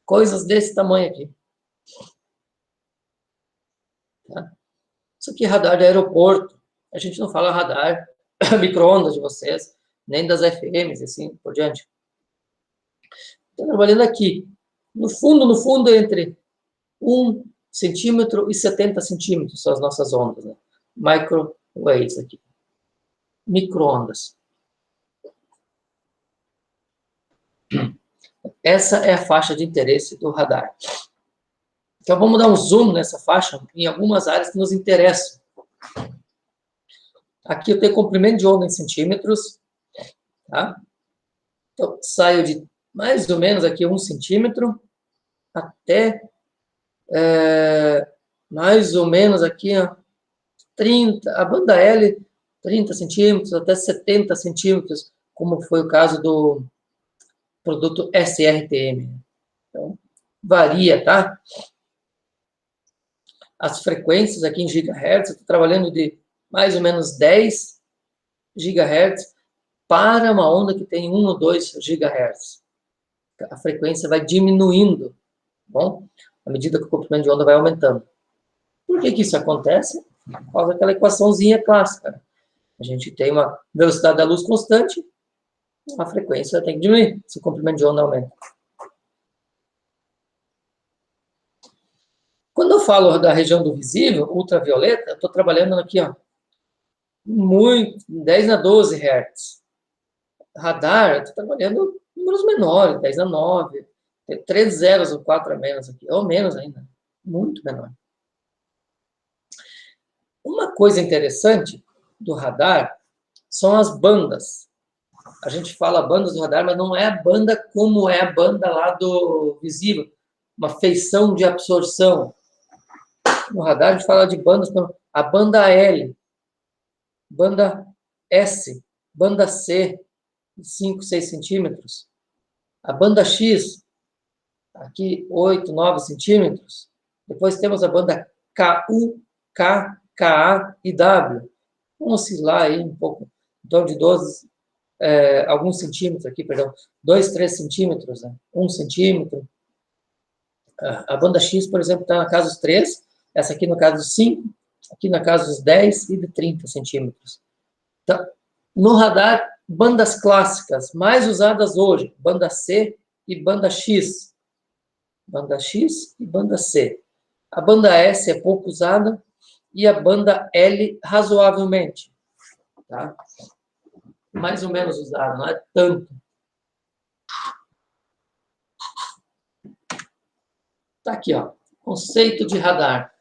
coisas desse tamanho aqui. Tá? Isso aqui é radar de aeroporto. A gente não fala radar micro-ondas de vocês, nem das FMs, assim, por diante. Estou trabalhando aqui. No fundo, entre 1 centímetro e 70 centímetros são as nossas ondas, né? Microwaves aqui. Micro-ondas. Essa é a faixa de interesse do radar. Então, vamos dar um zoom nessa faixa em algumas áreas que nos interessam. Aqui eu tenho comprimento de onda em centímetros. Tá? Então, saio de mais ou menos aqui 1 centímetro até mais ou menos aqui, ó, 30, a banda L, 30 centímetros até 70 centímetros, como foi o caso do produto SRTM. Então, varia, tá? As frequências aqui em gigahertz, eu estou trabalhando de mais ou menos 10 gigahertz para uma onda que tem 1 ou 2 gigahertz. A frequência vai diminuindo, bom? À medida que o comprimento de onda vai aumentando. Por que isso acontece? Por causa daquela equaçãozinha clássica. A gente tem uma velocidade da luz constante, a frequência tem que diminuir se o comprimento de onda aumenta. Quando eu falo da região do visível, ultravioleta, eu estou trabalhando aqui, ó, muito, 10 na 12 Hz. Radar, eu estou trabalhando números menores, 10 na 9, 3 zeros ou 4 a menos aqui, ou menos ainda, muito menor. Uma coisa interessante do radar são as bandas. A gente fala bandas do radar, mas não é a banda como é a banda lá do visível, uma feição de absorção. No radar a gente fala de bandas como a banda L, banda S, banda C, 5, 6 centímetros. A banda X, aqui 8, 9 centímetros. Depois temos a banda KU, K, KA e W. Vamos oscilar aí um pouco, em torno de 12, alguns centímetros aqui, perdão, 2, 3 centímetros, né? 1 centímetro. A banda X, por exemplo, está na casa dos 3, essa aqui no caso dos 5, aqui na casa dos 10 e de 30 centímetros. Então, no radar, bandas clássicas mais usadas hoje, banda C e banda X. Banda X e banda C. A banda S é pouco usada e a banda L razoavelmente. Tá? Mais ou menos usada, não é tanto. Tá aqui, ó. Conceito de radar.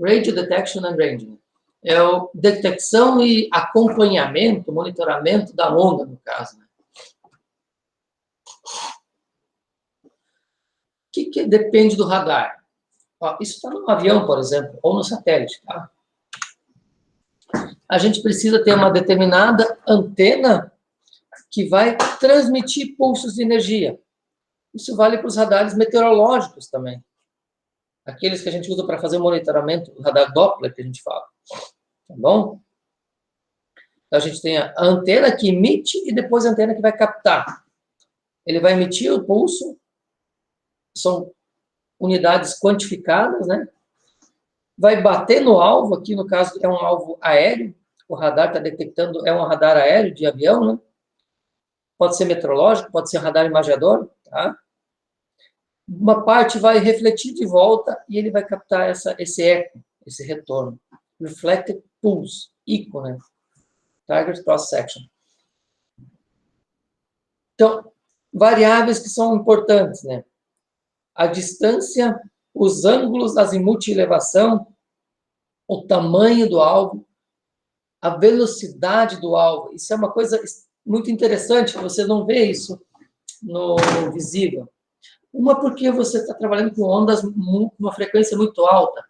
Radio Detection and Ranging. É o detecção e acompanhamento, monitoramento da onda, no caso. Né? O que depende do radar? Ó, isso está no avião, por exemplo, ou no satélite, tá? A gente precisa ter uma determinada antena que vai transmitir pulsos de energia. Isso vale para os radares meteorológicos também. Aqueles que a gente usa para fazer o monitoramento, o radar Doppler que a gente fala. Tá bom? Então, a gente tem a antena que emite e depois a antena que vai captar. Ele vai emitir o pulso, são unidades quantificadas, né? Vai bater no alvo, aqui no caso é um alvo aéreo, o radar está detectando, é um radar aéreo de avião, né? Pode ser meteorológico, pode ser radar imagiador, tá? Uma parte vai refletir de volta e ele vai captar esse eco, esse retorno. Reflected pulse, ICO, né? Target Cross Section. Então, variáveis que são importantes, né? A distância, os ângulos, azimuth e elevação, o tamanho do alvo, a velocidade do alvo. Isso é uma coisa muito interessante, você não vê isso no visível. Uma porque você está trabalhando com ondas com uma frequência muito alta.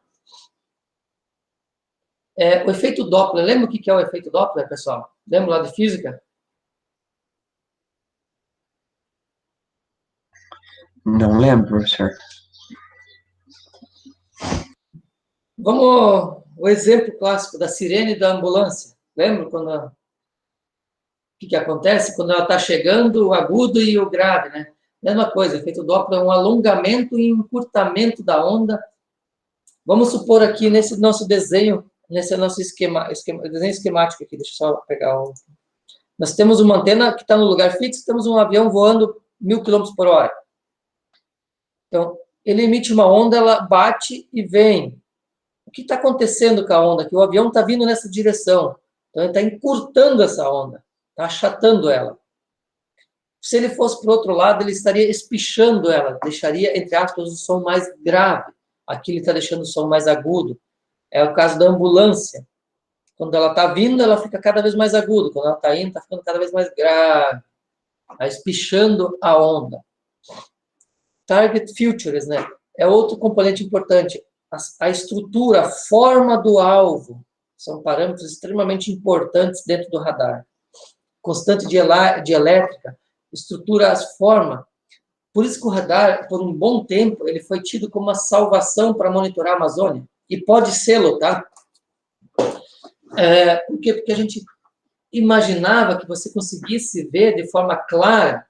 O efeito Doppler, lembra o que é o efeito Doppler, pessoal? Lembra lá de física? Não lembro, professor. Vamos, o exemplo clássico da sirene da ambulância. Lembra quando o que acontece? Quando ela está chegando, o agudo e o grave, né? Mesma coisa, efeito Doppler é um alongamento e encurtamento da onda. Vamos supor aqui nesse nosso desenho, nesse nosso desenho esquemático aqui, deixa eu só pegar o... Nós temos uma antena que está no lugar fixo, temos um avião voando 1000 km por hora. Então, ele emite uma onda, ela bate e vem. O que está acontecendo com a onda? Que o avião está vindo nessa direção. Então, ele está encurtando essa onda, está achatando ela. Se ele fosse para o outro lado, ele estaria espichando ela, deixaria, entre aspas, o som mais grave. Aqui ele está deixando o som mais agudo. É o caso da ambulância. Quando ela está vindo, ela fica cada vez mais aguda. Quando ela está indo, está ficando cada vez mais grave. Está espichando a onda. Target Features, né? É outro componente importante. A estrutura, a forma do alvo, são parâmetros extremamente importantes dentro do radar. Constante de elétrica, estrutura, as formas. Por isso que o radar, por um bom tempo, ele foi tido como uma salvação para monitorar a Amazônia. E pode ser, tá? Por quê? Porque a gente imaginava que você conseguisse ver de forma clara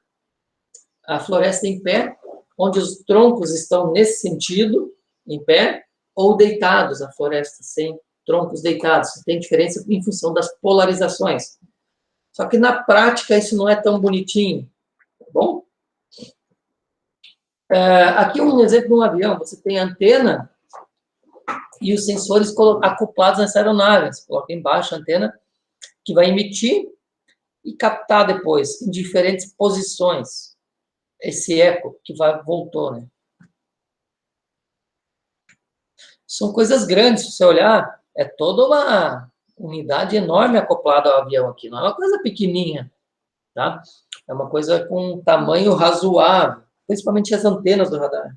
a floresta em pé, onde os troncos estão nesse sentido, em pé, ou deitados, a floresta sem troncos deitados. Tem diferença em função das polarizações. Só que na prática isso não é tão bonitinho, tá bom? Aqui um exemplo de um avião. Você tem a antena e os sensores acoplados nessa aeronave. Você coloca embaixo a antena que vai emitir e captar depois, em diferentes posições, esse eco que voltou, né? São coisas grandes, se você olhar, é toda uma unidade enorme acoplada ao avião aqui, não é uma coisa pequenininha, tá? É uma coisa com um tamanho razoável, principalmente as antenas do radar.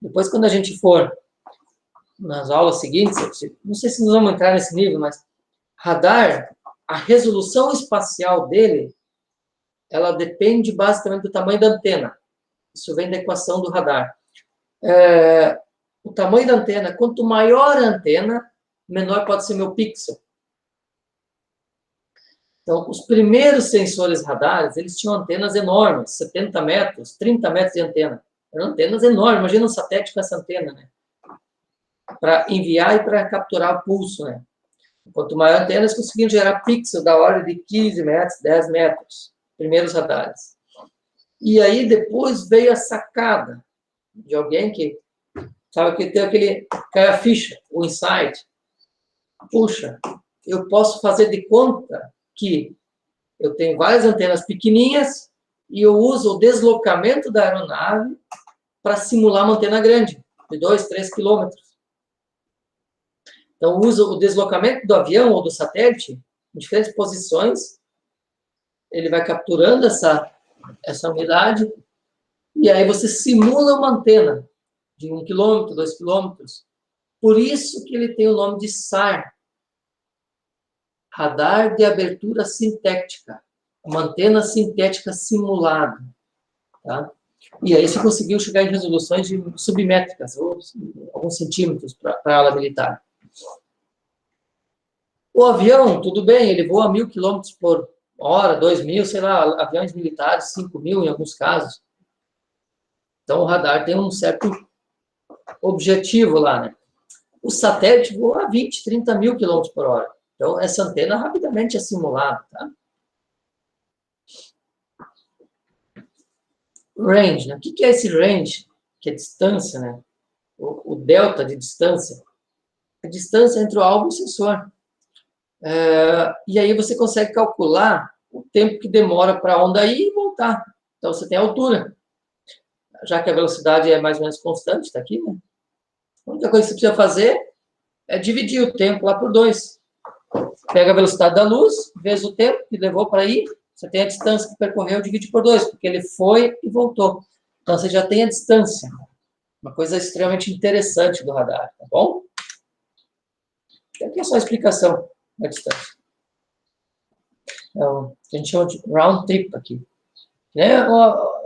Depois, quando a gente for nas aulas seguintes, não sei se nós vamos entrar nesse nível, mas radar, a resolução espacial dele, ela depende basicamente do tamanho da antena. Isso vem da equação do radar. O tamanho da antena, quanto maior a antena, menor pode ser meu pixel. Então, os primeiros sensores radares, eles tinham antenas enormes, 70 metros, 30 metros de antena. Eram antenas enormes, imagina um satélite com essa antena, né? Para enviar e para capturar o pulso, né? Quanto maior a antena, eles conseguiam gerar pixels da ordem de 15 metros, 10 metros, primeiros radares. E aí, depois veio a sacada de alguém que, sabe, que tem cai a ficha, o insight. Puxa, eu posso fazer de conta que eu tenho várias antenas pequenininhas e eu uso o deslocamento da aeronave para simular uma antena grande, de 2, 3 quilômetros. Então, uso o deslocamento do avião ou do satélite em diferentes posições, ele vai capturando essa unidade, e aí você simula uma antena. de 1 quilômetro, 2 quilômetros. Por isso que ele tem o nome de SAR, radar de abertura sintética, uma antena sintética simulada. Tá? E aí você conseguiu chegar em resoluções submétricas, ou alguns centímetros para a ala militar. O avião, tudo bem, ele voa 1.000 quilômetros por hora, 2.000, sei lá, aviões militares, 5.000 em alguns casos. Então, o radar tem um certo objetivo lá, né? O satélite voa a 20, 30 mil quilômetros por hora. Então, essa antena rapidamente é simulada, tá? Range, né? O que é esse range? Que é distância, né? O delta de distância. A distância entre o alvo e o sensor. E aí você consegue calcular o tempo que demora para a onda ir e voltar. Então, você tem a altura. Já que a velocidade é mais ou menos constante, está aqui, né? A única coisa que você precisa fazer é dividir o tempo lá por 2. Pega a velocidade da luz, vezes o tempo que levou para ir, você tem a distância que percorreu, divide por 2, porque ele foi e voltou. Então, você já tem a distância. Uma coisa extremamente interessante do radar, tá bom? Aqui é só a explicação da distância. Então, a gente chama de round trip aqui. É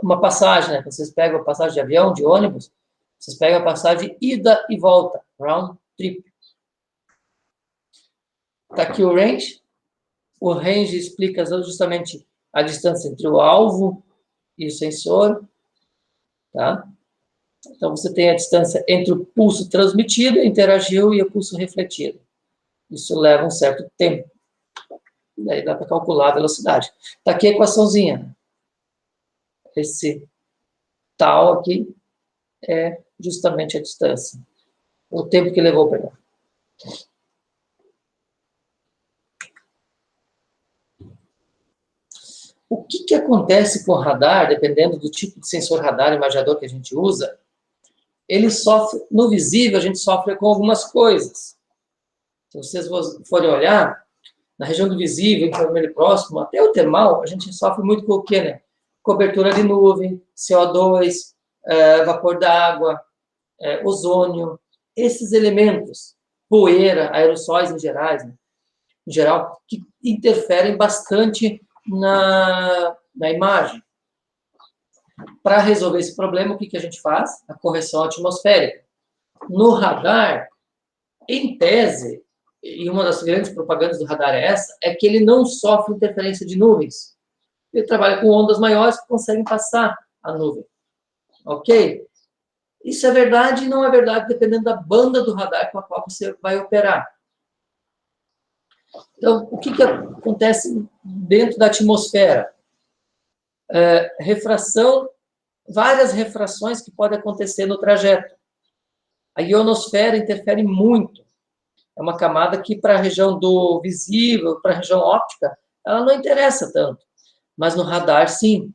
uma passagem, né? Vocês pegam a passagem de avião, de ônibus, vocês pegam a passagem ida e volta, round trip. Está aqui o range. O range explica justamente a distância entre o alvo e o sensor. Tá? Então, você tem a distância entre o pulso transmitido, interagiu, e o pulso refletido. Isso leva um certo tempo. Daí dá para calcular a velocidade. Está aqui a equaçãozinha. Esse tal aqui é justamente a distância. O tempo que levou para lá. O que acontece com o radar, dependendo do tipo de sensor radar imagiador que a gente usa, ele sofre, no visível, a gente sofre com algumas coisas. Se vocês forem olhar, na região do visível, infravermelho próximo, até o termal, a gente sofre muito com o quê, né? Cobertura de nuvem, CO2, vapor d'água, ozônio, esses elementos, poeira, aerossóis em geral, que interferem bastante na imagem. Para resolver esse problema, o que a gente faz? A correção atmosférica. No radar, em tese, e uma das grandes propagandas do radar é essa, é que ele não sofre interferência de nuvens. Ele trabalha com ondas maiores que conseguem passar a nuvem. Ok? Isso é verdade e não é verdade, dependendo da banda do radar com a qual você vai operar. Então, o que acontece dentro da atmosfera? Refração, várias refrações que podem acontecer no trajeto. A ionosfera interfere muito. É uma camada que, para a região do visível, para a região óptica, ela não interessa tanto. Mas no radar, sim.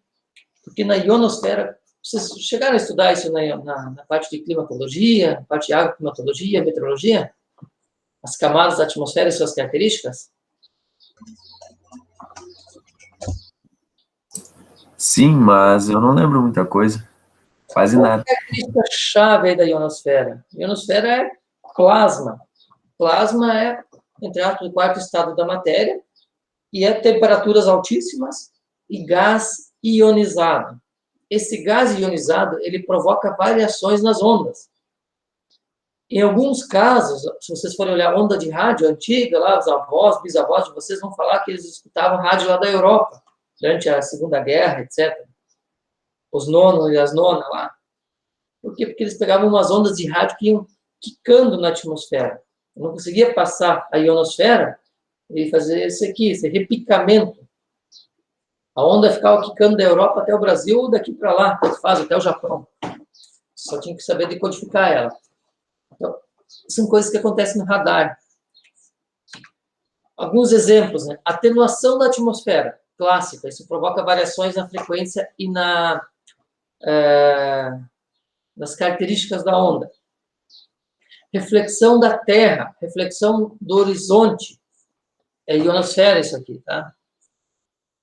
Porque na ionosfera, vocês chegaram a estudar isso na parte de climatologia, parte de agroclimatologia, meteorologia? As camadas da atmosfera e suas características? Sim, mas eu não lembro muita coisa. Quase nada. A característica-chave aí da ionosfera? A ionosfera é plasma. Plasma é, entre aspas, o quarto estado da matéria, e é temperaturas altíssimas e gás ionizado. Esse gás ionizado, ele provoca variações nas ondas. Em alguns casos, se vocês forem olhar a onda de rádio antiga, lá os avós, bisavós de vocês vão falar que eles escutavam rádio lá da Europa, durante a Segunda Guerra, etc. Os nonos e as nonas lá. Por quê? Porque eles pegavam umas ondas de rádio que iam quicando na atmosfera. Não conseguia passar a ionosfera e fazer isso aqui, esse repicamento. A onda ficava quicando da Europa até o Brasil, ou daqui para lá, faz até o Japão. Só tinha que saber decodificar ela. Então, são coisas que acontecem no radar. Alguns exemplos, né? Atenuação da atmosfera, clássica. Isso provoca variações na frequência e nas características da onda. Reflexão da Terra, reflexão do horizonte. É ionosfera isso aqui, tá?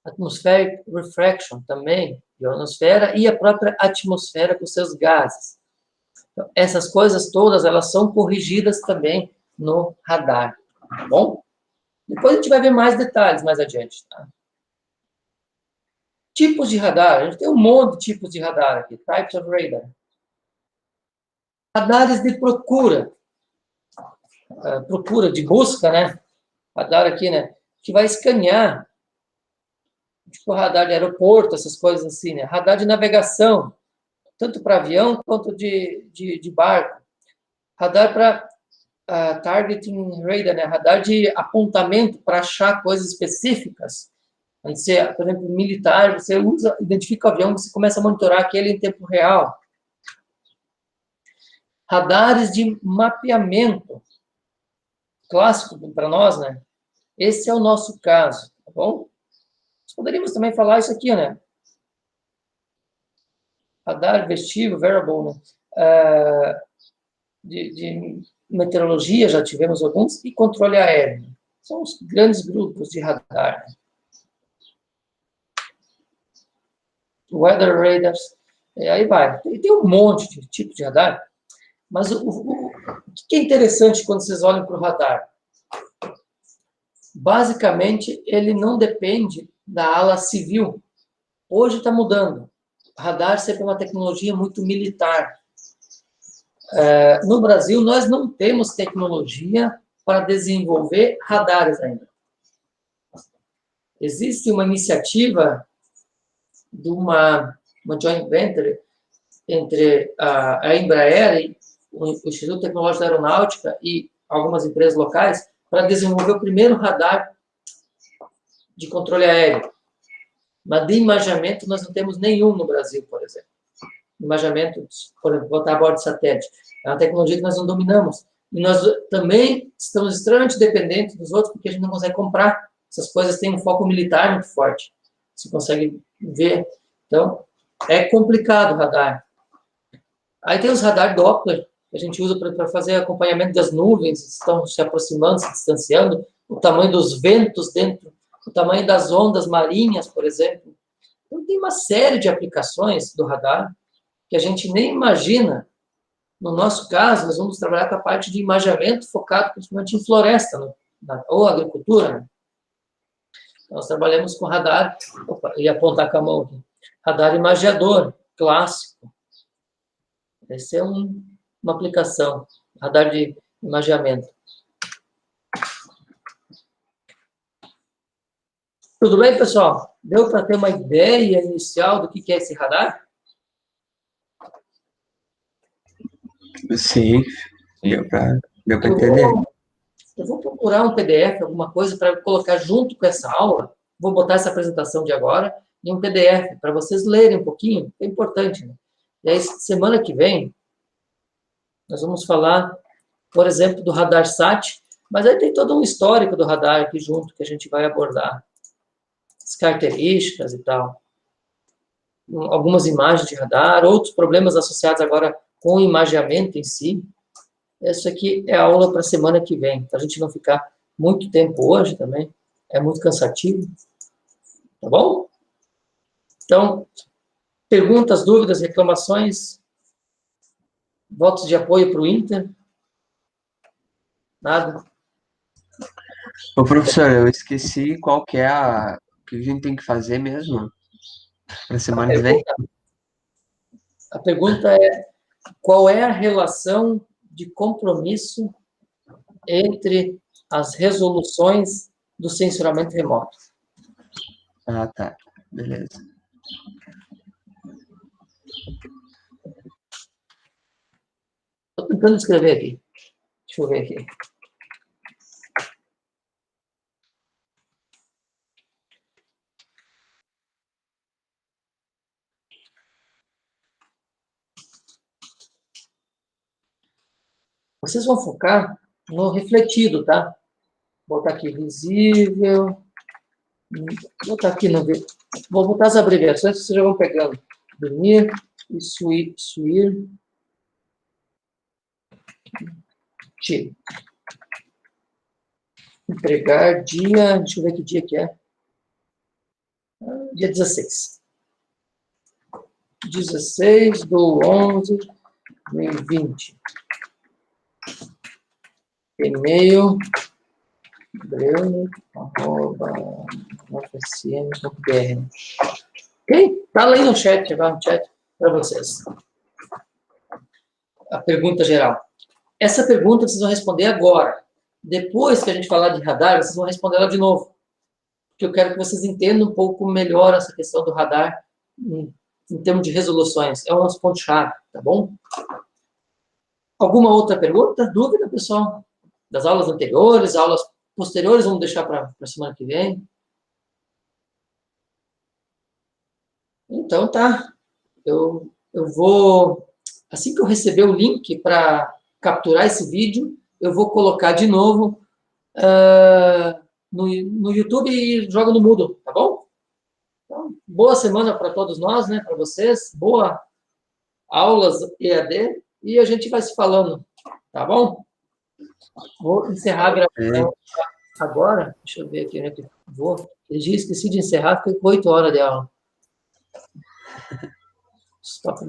Atmospheric refraction também, ionosfera, e a própria atmosfera com seus gases. Então, essas coisas todas, elas são corrigidas também no radar, tá bom? Depois a gente vai ver mais detalhes mais adiante, tá? Tipos de radar. A gente tem um monte de tipos de radar aqui. Types of radar. Radares de procura. Procura, de busca, né? Radar aqui, né? Que vai escanear. Tipo radar de aeroporto, essas coisas assim, né? Radar de navegação. Tanto para avião quanto de barco. Radar para targeting radar, né? Radar de apontamento para achar coisas específicas. Você, por exemplo, militar, você usa, identifica o avião, você começa a monitorar aquele em tempo real. Radares de mapeamento. Clássico para nós, né? Esse é o nosso caso, tá bom? Nós poderíamos também falar isso aqui, né? Radar vestível, variable, né? De meteorologia, já tivemos alguns, e controle aéreo. São os grandes grupos de radar. Né? Weather radars, e aí vai. E tem um monte de tipo de radar, mas o que é interessante quando vocês olham para o radar? Basicamente, ele não depende da ala civil. Hoje está mudando. O radar sempre é uma tecnologia muito militar. No Brasil, nós não temos tecnologia para desenvolver radares ainda. Existe uma iniciativa de uma joint venture entre a Embraer e o Instituto Tecnológico da Aeronáutica e algumas empresas locais para desenvolver o primeiro radar de controle aéreo. Mas de imageamento, nós não temos nenhum no Brasil, por exemplo. Imageamento, por exemplo, botar a bordo de satélite. É uma tecnologia que nós não dominamos. E nós também estamos extremamente dependentes dos outros, porque a gente não consegue comprar. Essas coisas têm um foco militar muito forte. Você consegue ver. Então, é complicado o radar. Aí tem os radar Doppler, que a gente usa para fazer acompanhamento das nuvens, estão se aproximando, se distanciando, o tamanho dos ventos dentro, o tamanho das ondas marinhas, por exemplo. Então, tem uma série de aplicações do radar que a gente nem imagina. No nosso caso, nós vamos trabalhar com a parte de imageamento focado principalmente em floresta, ou agricultura. Né? Nós trabalhamos com radar, ia apontar com a mão aqui, radar imageador, clássico. Essa é uma aplicação, radar de imageamento. Tudo bem, pessoal? Deu para ter uma ideia inicial do que é esse radar? Sim, deu para entender. Eu vou procurar um PDF, alguma coisa, para colocar junto com essa aula. Vou botar essa apresentação de agora em um PDF, para vocês lerem um pouquinho, é importante. Né? E aí, semana que vem, nós vamos falar, por exemplo, do radar SAT, mas aí tem todo um histórico do radar aqui junto, que a gente vai abordar. As características e tal. Algumas imagens de radar, outros problemas associados agora com o imageamento em si. Isso aqui é a aula para a semana que vem, para a gente não ficar muito tempo hoje também, é muito cansativo, tá bom? Então, perguntas, dúvidas, reclamações, votos de apoio para o Inter? Nada? Ô, professor, eu esqueci qual que é o que a gente tem que fazer mesmo para semana que vem. A pergunta é, qual é a relação de compromisso entre as resoluções do censuramento remoto? Ah, tá. Beleza. Estou tentando escrever aqui. Deixa eu ver aqui. Vocês vão focar no refletido, tá? Vou botar aqui visível. Vou botar aqui no... Vou botar as abreviações que vocês já vão pegando. Dormir e suir. Tire. Entregar dia... Deixa eu ver que dia que é. Dia 16. 16 do 11 2020. E-mail breuno@ufsm.br. Ok? Tá lá aí no chat, vai no chat para vocês. A pergunta geral. Essa pergunta vocês vão responder agora. Depois que a gente falar de radar, vocês vão responder ela de novo. Porque eu quero que vocês entendam um pouco melhor essa questão do radar em termos de resoluções. É o nosso ponto-chave, tá bom? Alguma outra pergunta, dúvida, pessoal? Das aulas anteriores, aulas posteriores, vamos deixar para a semana que vem. Então, tá. Eu vou, assim que eu receber o link para capturar esse vídeo, eu vou colocar de novo no YouTube e jogo no Moodle, tá bom? Então, boa semana para todos nós, né? Para vocês. Boa aulas EAD. E a gente vai se falando, tá bom? Vou encerrar a gravação agora. Deixa eu ver aqui onde é que vou. Eu já esqueci de encerrar, fiquei com 8 horas de aula. Stop.